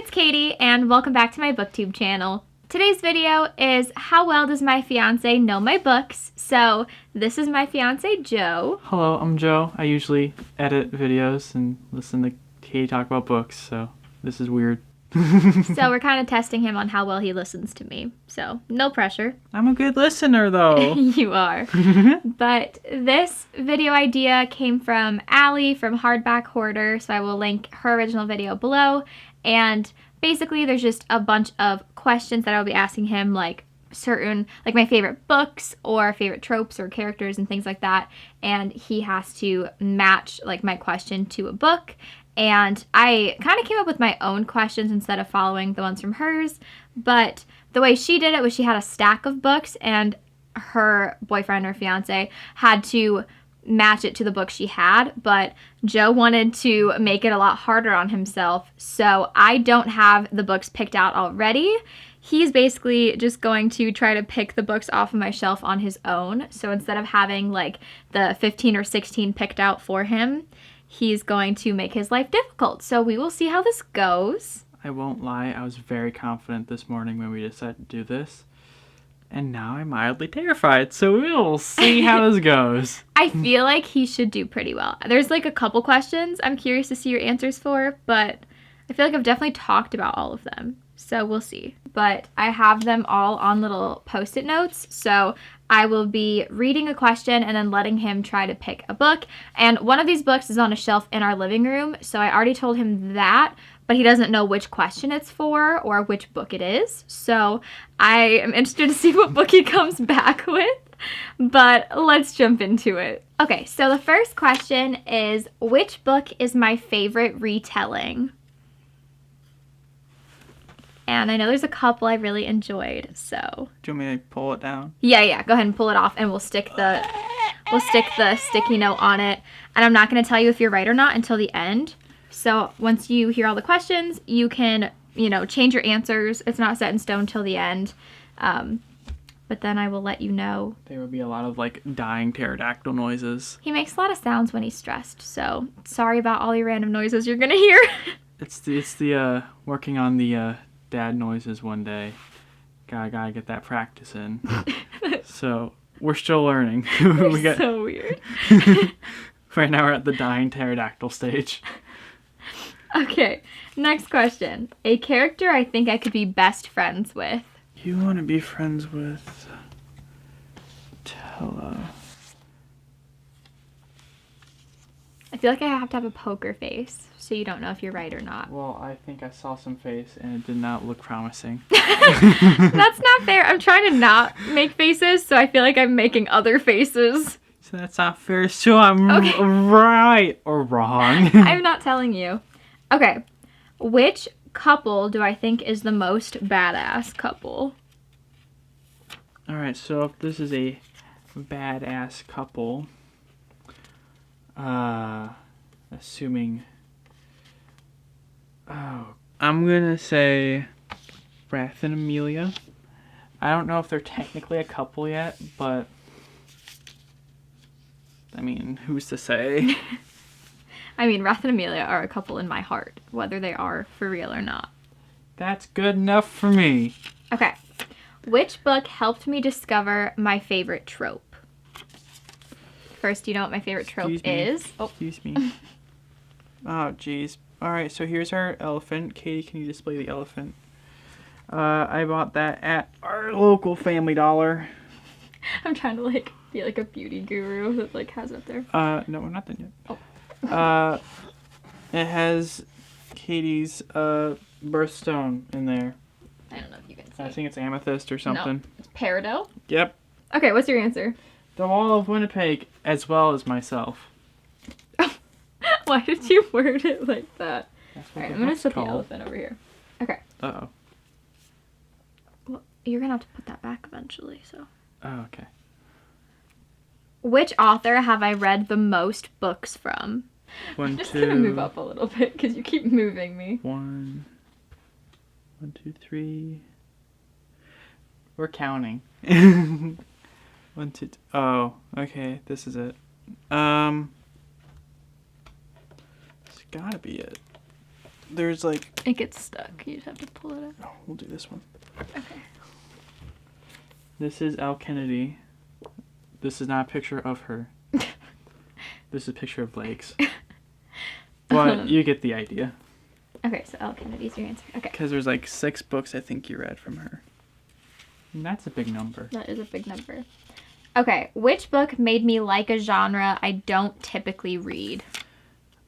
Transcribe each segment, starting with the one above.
it's Katie, and welcome back to my booktube channel. Today's video is how well does my fiance know my books? So this is my fiance, Joe. Hello, I'm Joe. I usually edit videos and listen to Katie talk about books, so this is weird. So we're kind of testing him on how well he listens to me. So no pressure. I'm a good listener, though. You are. But this video idea came from Allie from Hardback Hoarder, so I will link her original video below. And basically there's just a bunch of questions that I'll be asking him, like certain, like my favorite books or favorite tropes or characters and things like that. And he has to match like my question to a book. And I kind of came up with my own questions instead of following the ones from hers. But the way she did it was she had a stack of books and her boyfriend or fiance had to match it to the book she had. But Joe wanted to make it a lot harder on himself. So I don't have the books picked out already. He's basically just going to try to pick the books off of my shelf on his own. So instead of having like the 15 or 16 picked out for him, he's going to make his life difficult. So we will see how this goes. I won't lie, I was very confident this morning when we decided to do this. And now I'm mildly terrified, so we'll see how this goes. I feel like he should do pretty well. There's like a couple questions I'm curious to see your answers for, but I feel like I've definitely talked about all of them. So we'll see. But I have them all on little post-it notes. So I will be reading a question and then letting him try to pick a book. And one of these books is on a shelf in our living room. So I already told him that, but he doesn't know which question it's for or which book it is. So I am interested to see what book he comes back with. But let's jump into it. Okay, so the first question is, which book is my favorite retelling? And I know there's a couple I really enjoyed, so. Do you want me to pull it down? Yeah, go ahead and pull it off and we'll stick the sticky note on it. And I'm not gonna tell you if you're right or not until the end. So once you hear all the questions, you can, change your answers. It's not set in stone till the end. But then I will let you know. There will be a lot of like dying pterodactyl noises. He makes a lot of sounds when he's stressed, so sorry about all your random noises you're gonna hear. It's the working on the dad noises one day. Gotta get that practice in. So we're still learning. So weird. Right now we're at the dying pterodactyl stage. Okay, next question. A character I think I could be best friends with. You want to be friends with Tella. I feel like I have to have a poker face, so you don't know if you're right or not. Well, I think I saw some face and it did not look promising. That's not fair. I'm trying to not make faces, so I feel like I'm making other faces. So that's not fair, so I'm Okay. right or wrong. I'm not telling you. Okay, which couple do I think is the most badass couple? Alright, so if this is a badass couple, assuming, I'm gonna say Wrath and Amelia. I don't know if they're technically a couple yet, but I mean, who's to say? I mean, Wrath and Amelia are a couple in my heart, whether they are for real or not. That's good enough for me. Okay, which book helped me discover my favorite trope? First, do you know what my favorite trope is? Oh. Excuse me. Oh, jeez. Alright, so here's our elephant. Katie, can you display the elephant? I bought that at our local Family Dollar. I'm trying to be like a beauty guru that has it there. No, we're not done yet. Oh. It has Katie's birthstone in there. I don't know if you can see. I think it's amethyst or something. No, it's peridot. Yep. Okay, what's your answer? The Wall of Winnipeg, as well as myself. Why did you word it like that? Alright, I'm gonna house set the called. elephant over here. Okay. Uh-oh. Well, you're gonna have to put that back eventually, so. Oh, okay. Which author have I read the most books from? One, I'm just two. gonna move up a little bit because you keep moving me. One, two, three. We're counting. One, two. Oh, okay. This is it. It's gotta be it. there's like... It gets stuck. You just have to pull it up. Oh, we'll do this one. Okay. This is Al Kennedy. This is not a picture of her. This is a picture of legs. But you get the idea. Okay, so Al Kennedy's your answer. Okay. Because there's like 6 books I think you read from her. And that's a big number. That is a big number. Okay, which book made me like a genre I don't typically read?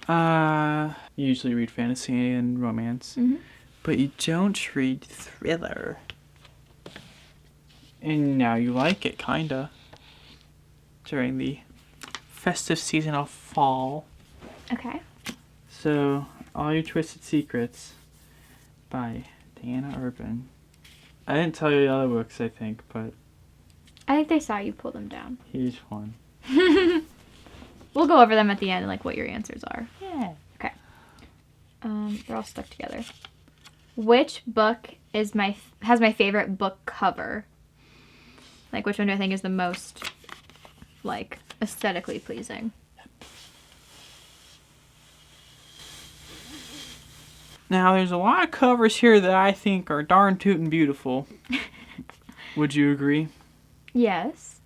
You usually read fantasy and romance. Mm-hmm. But you don't read thriller. And now you like it, kinda. During the festive season of fall. Okay. So, All Your Twisted Secrets by Diana Urban. I didn't tell you the other books, I think, but... I think they saw you pull them down. Here's one. We'll go over them at the end, like what your answers are. Yeah. Okay. They're all stuck together. Which book has my favorite book cover? Like, which one do I think is the most, like, aesthetically pleasing? Now, there's a lot of covers here that I think are darn tootin' beautiful. Would you agree? Yes.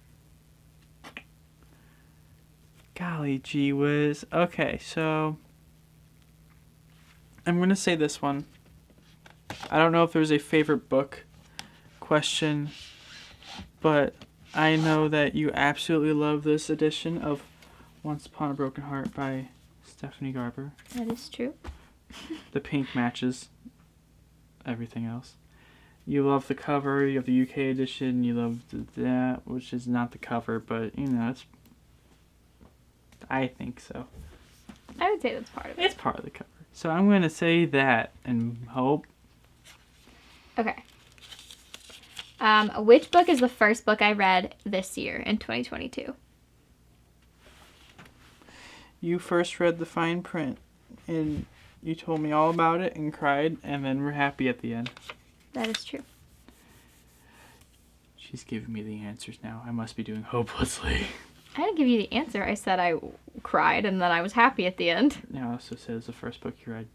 Golly gee whiz. Okay, so... I'm going to say this one. I don't know if there's a favorite book question, but I know that you absolutely love this edition of Once Upon a Broken Heart by Stephanie Garber. That is true. The pink matches everything else. You love the cover, you have the UK edition, you love that, which is not the cover, but, you know, it's... I think so. I would say that's part of it. It's part of the cover. So I'm going to say that and hope. Okay. Which book is the first book I read this year in 2022? You first read the fine print, and you told me all about it and cried, and then we're happy at the end. That is true. She's giving me the answers now. I must be doing hopelessly. I didn't give you the answer. I said I cried and then I was happy at the end. Now, I also said it's the first book you read.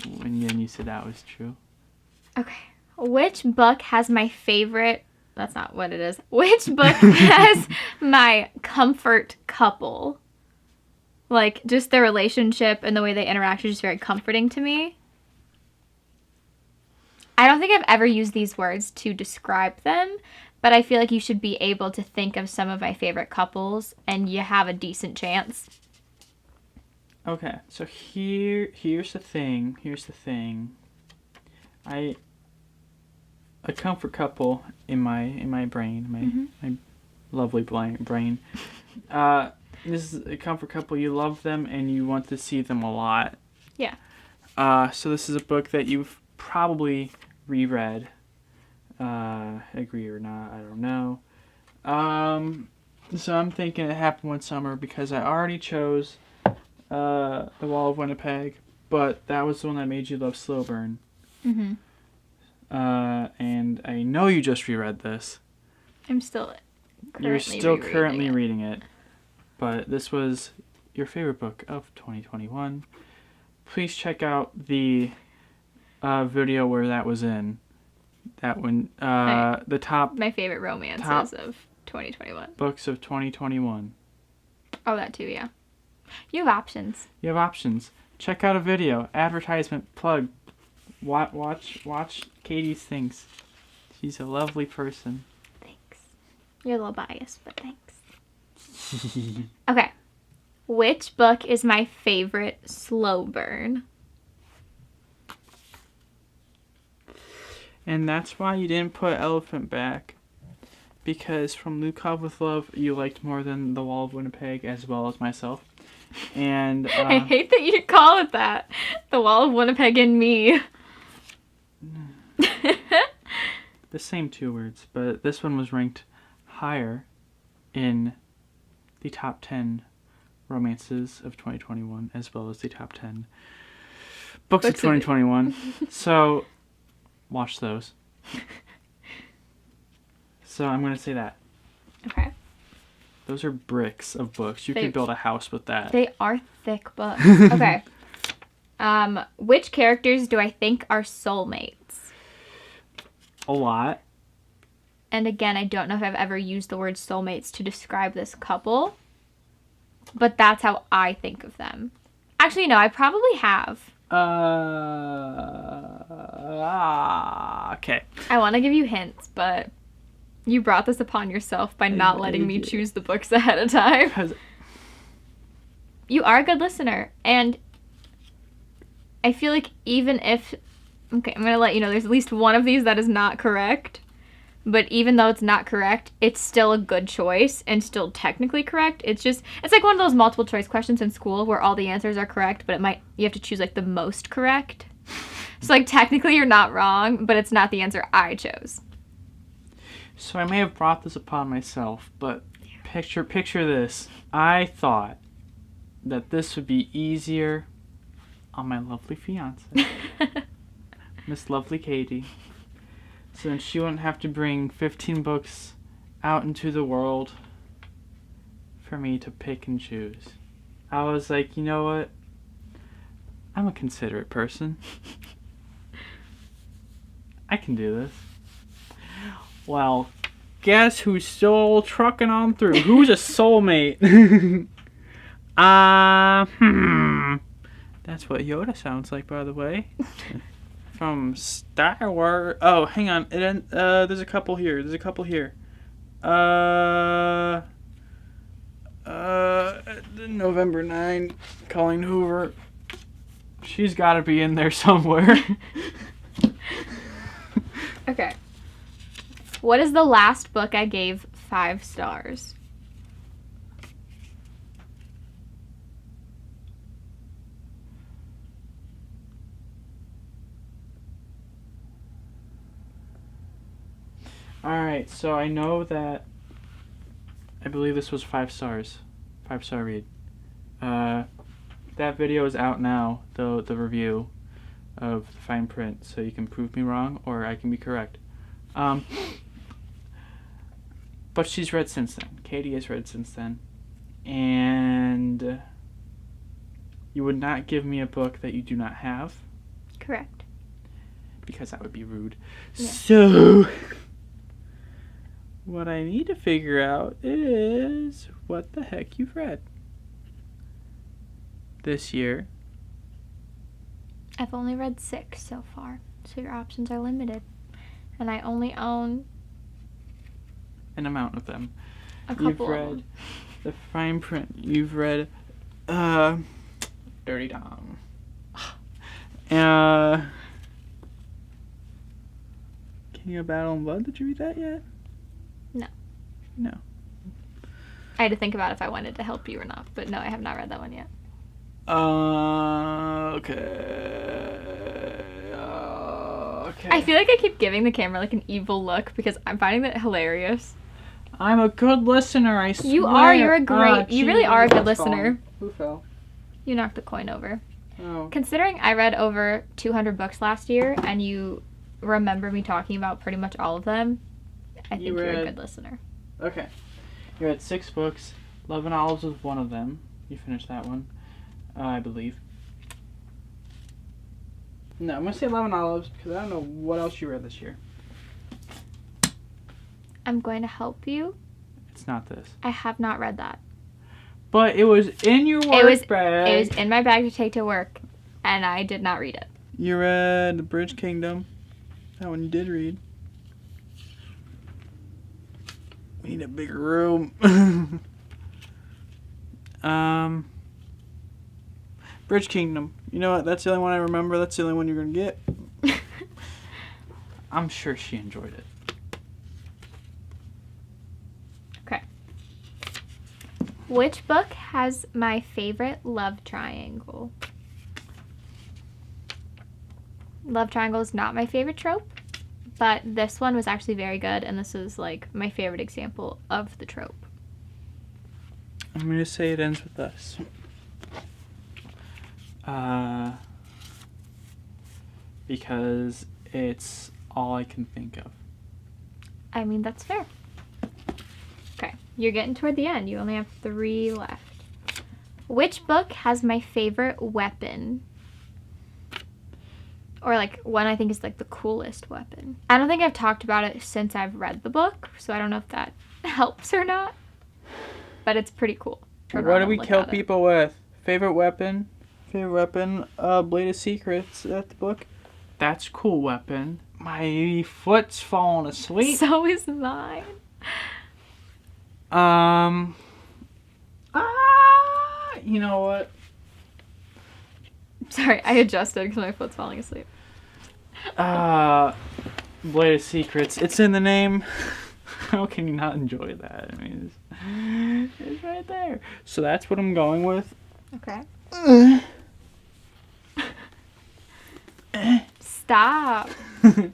And then you said that was true. Okay. Which book has my favorite... That's not what it is. Which book has my comfort couple? Like, just their relationship and the way they interact is just very comforting to me. I don't think I've ever used these words to describe them, but I feel like you should be able to think of some of my favorite couples, and you have a decent chance. Okay, so here's the thing. A comfort couple in my brain, my lovely brain. This is a comfort couple. You love them and you want to see them a lot. Yeah. So this is a book that you've probably reread. Agree or not, I don't know. So I'm thinking It Happened One Summer because I already chose The Wall of Winnipeg, but that was the one that made you love Slow Burn. Mm-hmm. And I know you just reread this. I'm still You're still currently reading it. But this was your favorite book of 2021. Please check out the video where that was in. That one, the top... My favorite romances of 2021. Books of 2021. Oh, that too, yeah. You have options. You have options. Check out a video. Advertisement. Plug. Watch Katie's things. She's a lovely person. Thanks. You're a little biased, but thanks. Okay. Which book is my favorite slow burn? And that's why you didn't put Elephant back. Because From Lukov with Love you liked more than The Wall of Winnipeg, as well as myself. And I hate that you call it that. The Wall of Winnipeg and me. The same 2 words, but this one was ranked higher in the top 10 romances of 2021, as well as the top 10 books of 2021. So, watch those. So, I'm going to say that. Okay. Those are bricks of books. You could build a house with that. They are thick books. Okay. Which characters do I think are soulmates? A lot. And again, I don't know if I've ever used the word soulmates to describe this couple, but that's how I think of them. Actually, no, I probably have. Okay. I want to give you hints, but you brought this upon yourself by not letting me choose the books ahead of time. 'Cause You are a good listener, and I feel like even if... Okay, I'm going to let you know there's at least one of these that is not correct, but even though it's not correct, it's still a good choice and still technically correct. It's like one of those multiple choice questions in school where all the answers are correct, but you have to choose like the most correct. So like technically you're not wrong, but it's not the answer I chose. So I may have brought this upon myself, but picture this. I thought that this would be easier on my lovely fiance, Miss Lovely Katie, so then she wouldn't have to bring 15 books out into the world for me to pick and choose. I was like, you know what? I'm a considerate person. I can do this. Well, guess who's still trucking on through? Who's a soulmate? That's what Yoda sounds like, by the way. From Star Wars. Oh, hang on. There's a couple here. November 9, Colleen Hoover. She's got to be in there somewhere. Okay. What is the last book I gave 5 stars? Alright, so I know that I believe this was 5 stars. 5-star read. That video is out now, the review of the fine print, so you can prove me wrong or I can be correct. But she's read since then. Katie has read since then. And you would not give me a book that you do not have. Correct. Because that would be rude. Yeah. So what I need to figure out is what the heck you've read this year. I've only read 6 so far, so your options are limited. And I only own an amount of them. A couple You've read the fine print. You've read Dirty Dom. King of Battle and Blood. Did you read that yet? No. I had to think about if I wanted to help you or not, but no, I have not read that one yet. Okay. I feel like I keep giving the camera like an evil look because I'm finding that hilarious. I'm a good listener, I swear. You are. You're a great. You really are a good listener. Who fell? You knocked the coin over. Oh. Considering I read over 200 books last year and you remember me talking about pretty much all of them, I think you're a good listener. Okay. You read 6 books. Love and Olives was one of them. You finished that one, I believe. No, I'm going to say Love and Olives because I don't know what else you read this year. I'm going to help you. It's not this. I have not read that. But it was in your work bag. It was in my bag to take to work, and I did not read it. You read The Bridge Kingdom. That one you did read. We need a bigger room. Bridge Kingdom. You know what? That's the only one I remember. That's the only one you're going to get. I'm sure she enjoyed it. Okay. Which book has my favorite love triangle? Love triangle is not my favorite trope, but this one was actually very good, and this is like my favorite example of the trope. I'm going to say it ends with us. Because it's all I can think of. I mean, that's fair. Okay, you're getting toward the end. You only have 3 left. Which book has my favorite weapon? Or like one I think is like the coolest weapon. I don't think I've talked about it since I've read the book, so I don't know if that helps or not. But it's pretty cool. What do we kill people with? Favorite weapon? Favorite weapon? Blade of Secrets. That's the book. That's cool weapon. My foot's falling asleep. So is mine. You know what? Sorry, I adjusted because my foot's falling asleep. Blade of Secrets. It's in the name. How can you not enjoy that? I mean, it's right there. So that's what I'm going with. Okay. Stop. I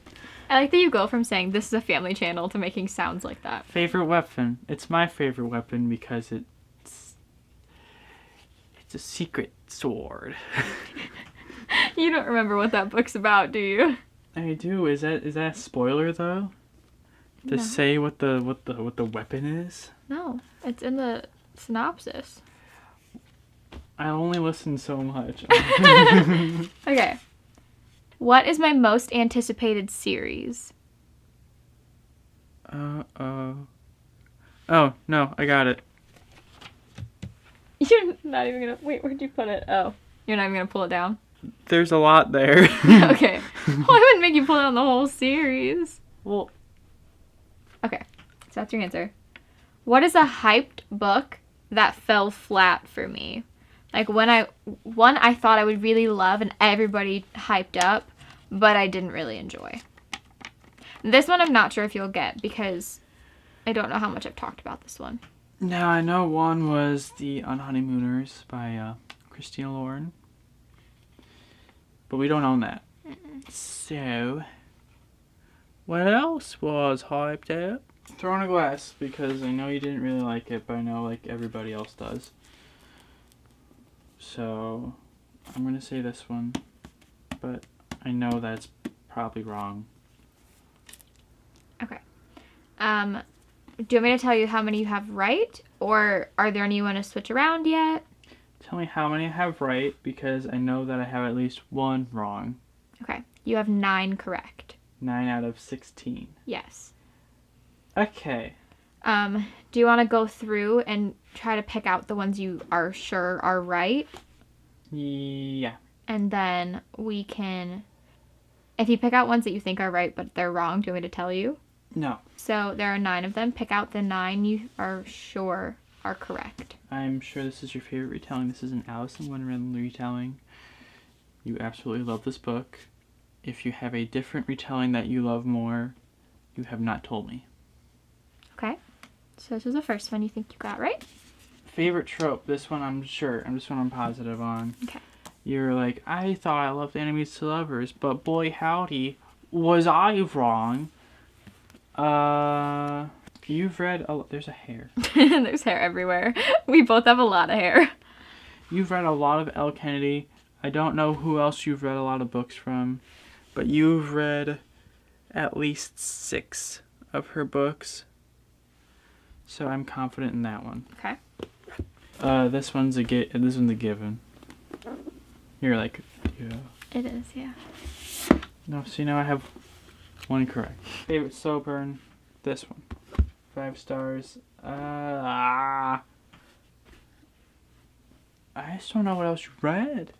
like that you go from saying this is a family channel to making sounds like that. Favorite weapon. It's my favorite weapon because it's a secret sword. You don't remember what that book's about, do you? I do. Is that a spoiler though? To say what the weapon is? No, it's in the synopsis. I only listen so much. Okay. What is my most anticipated series? Oh, no, I got it. You're not even gonna... Wait, where'd you put it? Oh, you're not even gonna pull it down? There's a lot there. Okay. Well, I wouldn't make you pull down the whole series. Well... Okay, so that's your answer. What is a hyped book that fell flat for me? Like one I thought I would really love and everybody hyped up, but I didn't really enjoy. This one I'm not sure if you'll get because I don't know how much I've talked about this one. Now I know one was The Unhoneymooners by Christina Lauren, but we don't own that. So, what else was hyped up? Throw in a glass because I know you didn't really like it, but I know like everybody else does. So, I'm gonna say this one, but I know that's probably wrong. Okay. Do you want me to tell you how many you have right, or are there any you want to switch around yet? Tell me how many I have right, because I know that I have at least one wrong. Okay. You have 9 correct. 9 out of 16. Yes. Okay. Do you want to go through and try to pick out the ones you are sure are right? Yeah. And then we can... If you pick out ones that you think are right but they're wrong, do you want me to tell you? No. So there are 9 of them. Pick out the 9 you are sure are correct. I'm sure this is your favorite retelling. This is an Alice in Wonderland retelling. You absolutely love this book. If you have a different retelling that you love more, you have not told me. Okay. So this is the first one you think you got right. Favorite trope. This one I'm sure. This one I'm positive on. Okay. You're like, I thought I loved enemies to lovers, but boy howdy, was I wrong. You've read... there's a hair. There's hair everywhere. We both have a lot of hair. You've read a lot of Elle Kennedy. I don't know who else you've read a lot of books from, but you've read at least 6 of her books. So I'm confident in that one. Okay. This one's a given. You're like, yeah. It is, yeah. No, see, now I have one correct. Favorite slow burn. This one. 5 stars. I just don't know what else you read.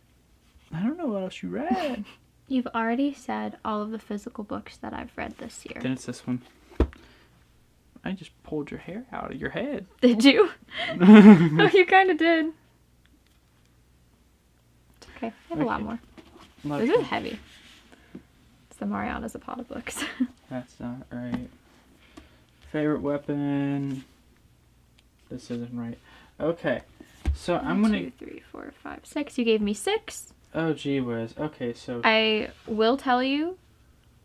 I don't know what else you read. You've already said all of the physical books that I've read this year. Then it's this one. I just pulled your hair out of your head. Did you? Oh, you kind of did. It's okay. I have a lot more. This is heavy. It's the Mariana Zapata books. That's not right. Favorite weapon. This isn't right. Okay. So I'm gonna... 2, 3, 4, 5, 6. You gave me 6. Oh, gee whiz. Okay, so... I will tell you,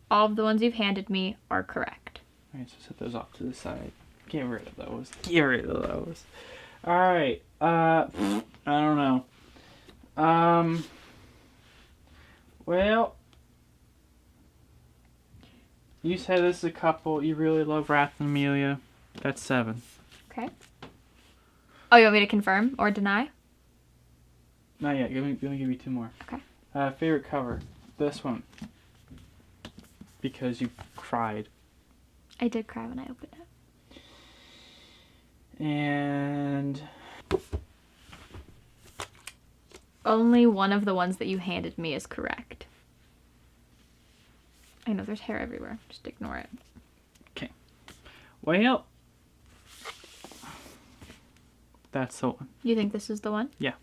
all of the ones you've handed me are correct. Alright, so set those off to the side. Get rid of those. Get rid of those. Alright, I don't know. Well... You said this is a couple. You really love Wrath and Amelia. That's 7. Okay. Oh, you want me to confirm or deny? Not yet. Let me give you 2 more. Okay. Favorite cover. this one. Because you cried. I did cry when I opened it. And only one of the ones that you handed me is correct. I know there's hair everywhere. Just ignore it. okay. Well, that's the one. You think this is the one? Yeah.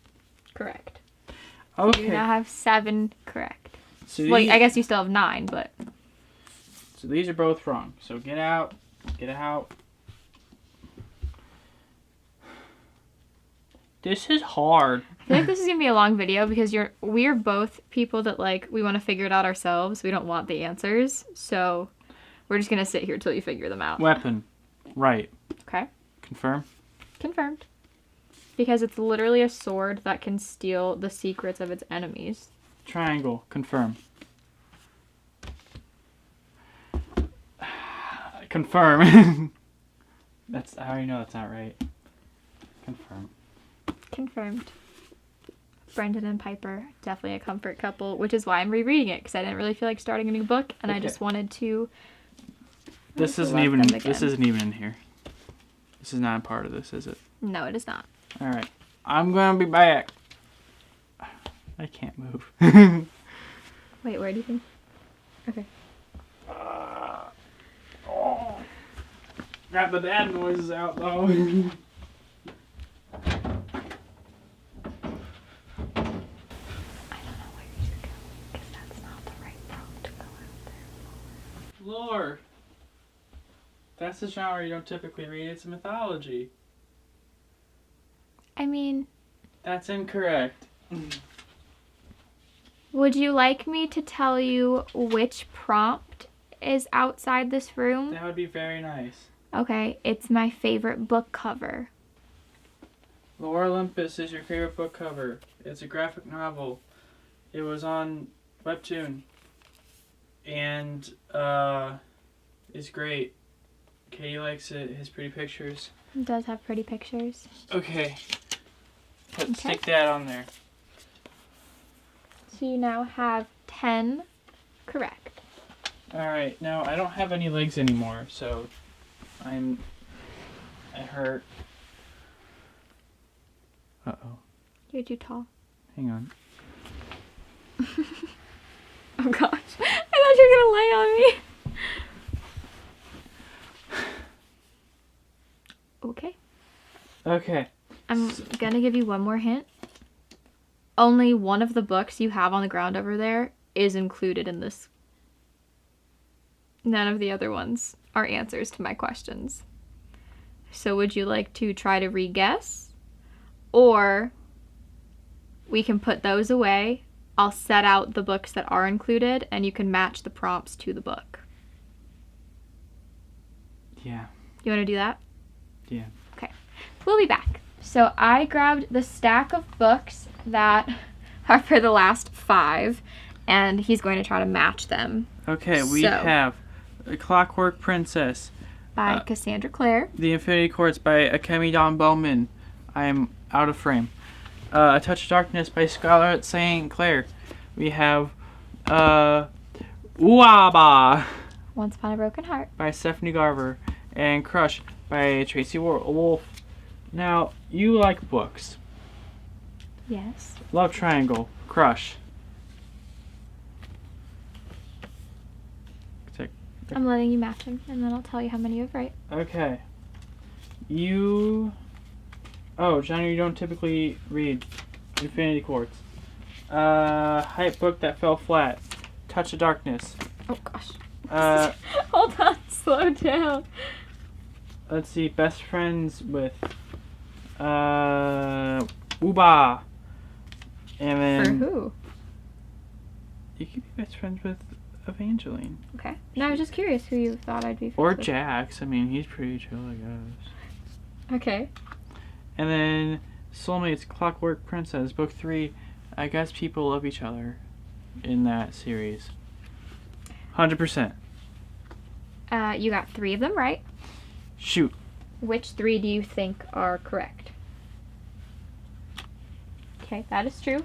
Correct. Okay. You now have 7 correct. So Well, these, I guess you still have 9, but... so these are both wrong. So get out. Get out. This is hard. I feel like this is gonna be a long video because we're both people that like we want to figure it out ourselves. We don't want the answers, so we're just gonna sit here till you figure them out. Weapon. Right. Okay. Confirm. Confirmed. Because it's literally a sword that can steal the secrets of its enemies. Triangle. Confirm. Confirm. That's. I already know that's not right. Confirm. Confirmed. Brendan and Piper, definitely a comfort couple, which is why I'm rereading it because I didn't really feel like starting a new book, and I just wanted to. This isn't even. This isn't even in here. This is not a part of this, is it? No, it is not. All right. I'm gonna be back. I can't move. Wait, where do you think? Okay. Oh. Got the dad noises out though. Lore. That's the genre you don't typically read. It's mythology. I mean, That's incorrect. would you like me to tell you which prompt is outside this room? That would be very nice. Okay, it's my favorite book cover. Lore Olympus is your favorite book cover. It's a graphic novel. It was on Webtoon. And, it's great. Katie likes it. His pretty pictures. It does have pretty pictures. Okay. Let's Okay. stick that on there. So you now have 10 correct. Alright, now I don't have any legs anymore, so I hurt. Uh-oh. You're too tall. Hang on. Oh gosh. I thought you were gonna lay on me. Okay. Okay. I'm gonna give you one more hint. Only one of the books you have on the ground over there is included in this. None of the other ones are answers to my questions. So would you like to try to re-guess? Or we can put those away. I'll set out the books that are included and you can match the prompts to the book. Yeah. You want to do that? Yeah. Okay. We'll be back. So I grabbed the stack of books that are for the last 5, and he's going to try to match them. Okay, we So- have A Clockwork Princess, By Cassandra Clare. The Infinity Courts by Akemi Don Bowman. I am out of frame. A Touch of Darkness by Scarlett St. Clair. We have Uaba Once Upon a Broken Heart. by Stephanie Garver. And Crush by Tracy Wolf. Now, you like books. Yes. Love Triangle. Crush. I'm letting you match them, and then I'll tell you how many you have right. Okay. You... Oh, genre you don't typically read. Infinity Courts. Hype book that fell flat. Touch of Darkness. Oh gosh. Uh, Hold on, slow down. let's see. Best friends with... Uba. And then... For who? You could be best friends with Evangeline. Okay. No, I was just curious who you thought I'd be friends Or with. Jax. I mean, he's pretty chill, I guess. Okay. And then Soulmates, Clockwork Princess, Book 3. I guess people love each other in that series. 100%. You got 3 of them right. Shoot. Which 3 do you think are correct? Okay, that is true.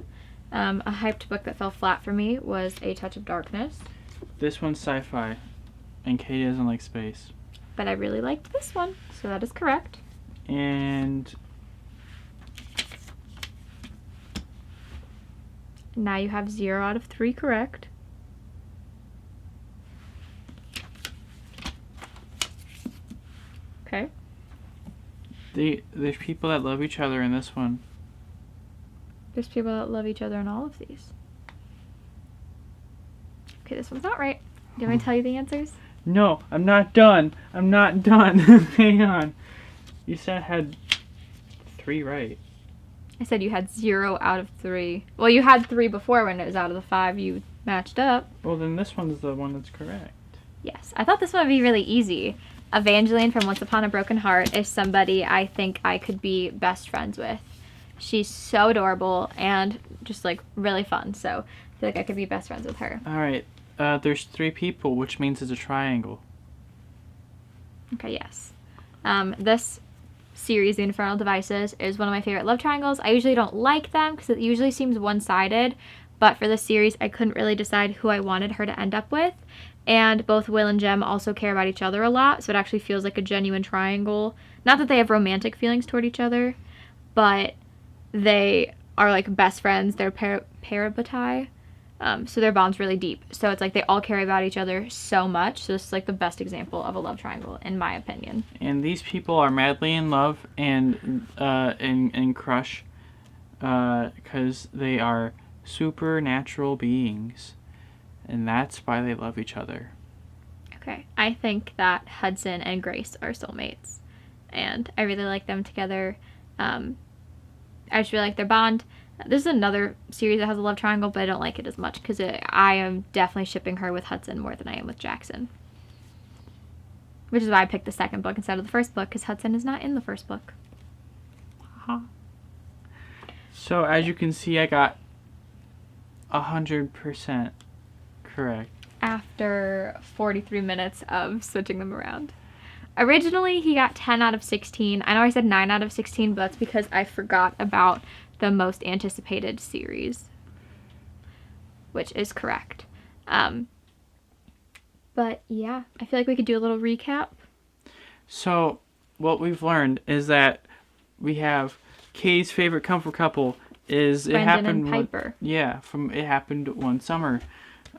A hyped book that fell flat for me was A Touch of Darkness. This one's sci-fi, and Katie doesn't like space. But I really liked this one, so that is correct. And now you have 0 out of 3 correct. Okay. there's people that love each other in this one. There's people that love each other in all of these. Okay, this one's not right. Do you want me to tell you the answers? No, I'm not done. I'm not done. Hang on. You said I had 3 right. I said you had 0 out of 3. Well, you had 3 before when it was out of the 5 you matched up. Well, then this one's the one that's correct. Yes. I thought this one would be really easy. Evangeline from Once Upon a Broken Heart is somebody I think I could be best friends with. She's so adorable and just like really fun, so I feel like I could be best friends with her. Alright, there's 3 people, which means it's a triangle. Okay, yes. This series, The Infernal Devices, is one of my favorite love triangles. I usually don't like them because it usually seems one-sided, but for this series I couldn't really decide who I wanted her to end up with. And both Will and Jem also care about each other a lot, so it actually feels like a genuine triangle. Not that they have romantic feelings toward each other, but they are like best friends. They're parabatai, so their bond's really deep. So it's like they all care about each other so much. So this is like the best example of a love triangle, in my opinion. And these people are madly in love and crush, because they are supernatural beings. And that's why they love each other. Okay, I think that Hudson and Grace are soulmates, and I really like them together. I just really like their bond. This is another series that has a love triangle, but I don't like it as much because I am definitely shipping her with Hudson more than I am with Jackson. Which is why I picked the second book instead of the first book, because Hudson is not in the first book. So as you can see, I got 100% correct. After 43 minutes of switching them around. Originally, he got 10 out of 16. I know I said 9 out of 16, but that's because I forgot about the most anticipated series, which is correct. But yeah, I feel like we could do a little recap. So what we've learned is that we have Katie's favorite comfort couple is Brendan It Happened and Piper. It Happened One Summer.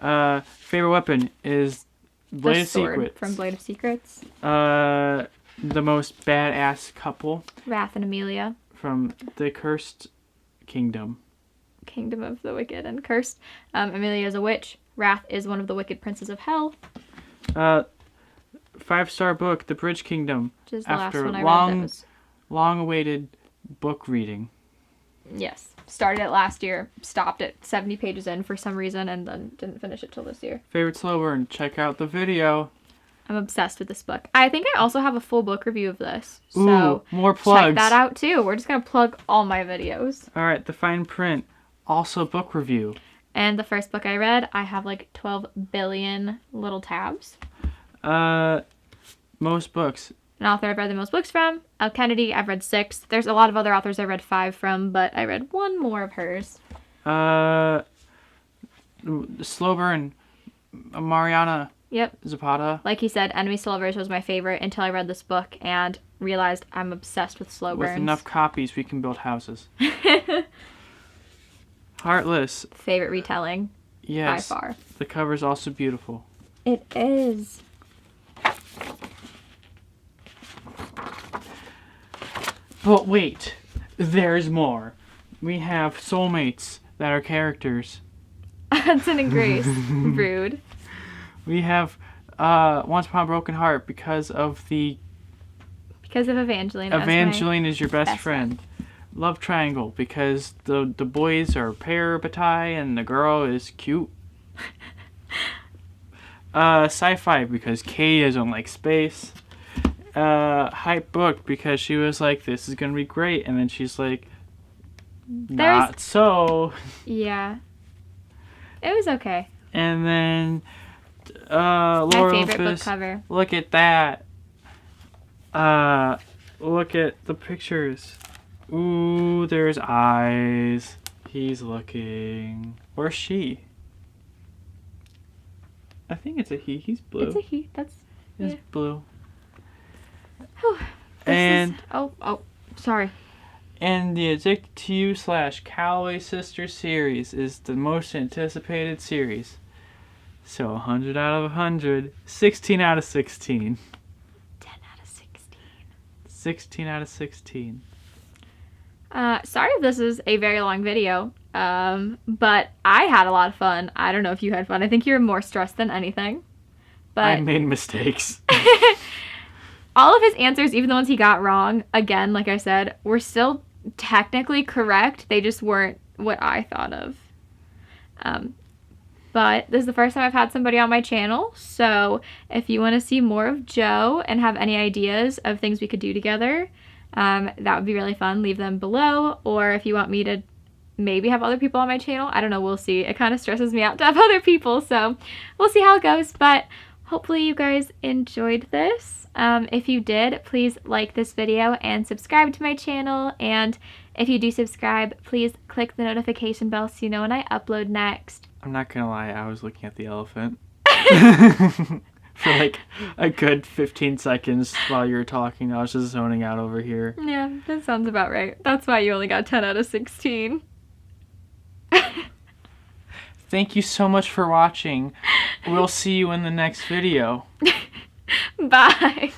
Favorite weapon is Blade of Secrets. From Blade of Secrets. The most badass couple. Wrath and Amelia. From the Cursed Kingdom. Kingdom of the Wicked and Cursed. Amelia is a witch. Wrath is one of the wicked princes of hell. 5-star book, The Bridge Kingdom. Which is the last one I read. Long-awaited book reading. Yes. Started it last year, stopped it 70 pages in for some reason, and then didn't finish it till this year. Favorite slow burn, check out the video. I'm obsessed with this book. I think I also have a full book review of this. Ooh, so more plugs. Check that out too. We're just going to plug all my videos. Alright, The Fine Print, also book review. And the first book I read, I have like 12 billion little tabs. Most books. An author I've read the most books from, Elle Kennedy, I've read 6. There's a lot of other authors I read 5 from, but I read 1 more of hers. Slow burn, Mariana. Yep. Zapata. Like he said, Enemies to Lovers was my favorite until I read this book and realized I'm obsessed with slow burns. With enough copies, we can build houses. Heartless. Favorite retelling. Yes. By far. The cover's also beautiful. It is. But wait, there's more. We have soulmates that are characters. Hudson and Grace. Rude. We have Once Upon a Broken Heart because of Evangeline. Evangeline is your best friend. Love triangle because the boys are parabatai and the girl is cute. Sci-fi because Katie doesn't like space. Hype book because she was like, this is gonna be great, and then she's like, not so. Yeah. It was okay. And then my Laura favorite Lopez, book cover. Look at that. Look at the pictures. Ooh, there's eyes. He's looking. Or she. I think it's a he. He's blue. It's a he. That's. He's Yeah. blue. Whew. And. Sorry. And the Addicted to You / Calloway Sisters series is the most anticipated series. So 100 out of 100, 16 out of 16. 10 out of 16. 16 out of 16. Sorry if this is a very long video, but I had a lot of fun. I don't know if you had fun. I think you were more stressed than anything. But I made mistakes. all of his answers, even the ones he got wrong, again, like I said, were still technically correct. They just weren't what I thought of. But this is the first time I've had somebody on my channel, so if you want to see more of Joe and have any ideas of things we could do together, that would be really fun. Leave them below, or if you want me to maybe have other people on my channel, I don't know, we'll see. It kind of stresses me out to have other people, so we'll see how it goes, but hopefully you guys enjoyed this. If you did, please like this video and subscribe to my channel, and if you do subscribe, please click the notification bell so you know when I upload next. I'm not gonna lie, I was looking at the elephant for like a good 15 seconds while you were talking. I was just zoning out over here. Yeah, that sounds about right. That's why you only got 10 out of 16. Thank you so much for watching. We'll see you in the next video. Bye.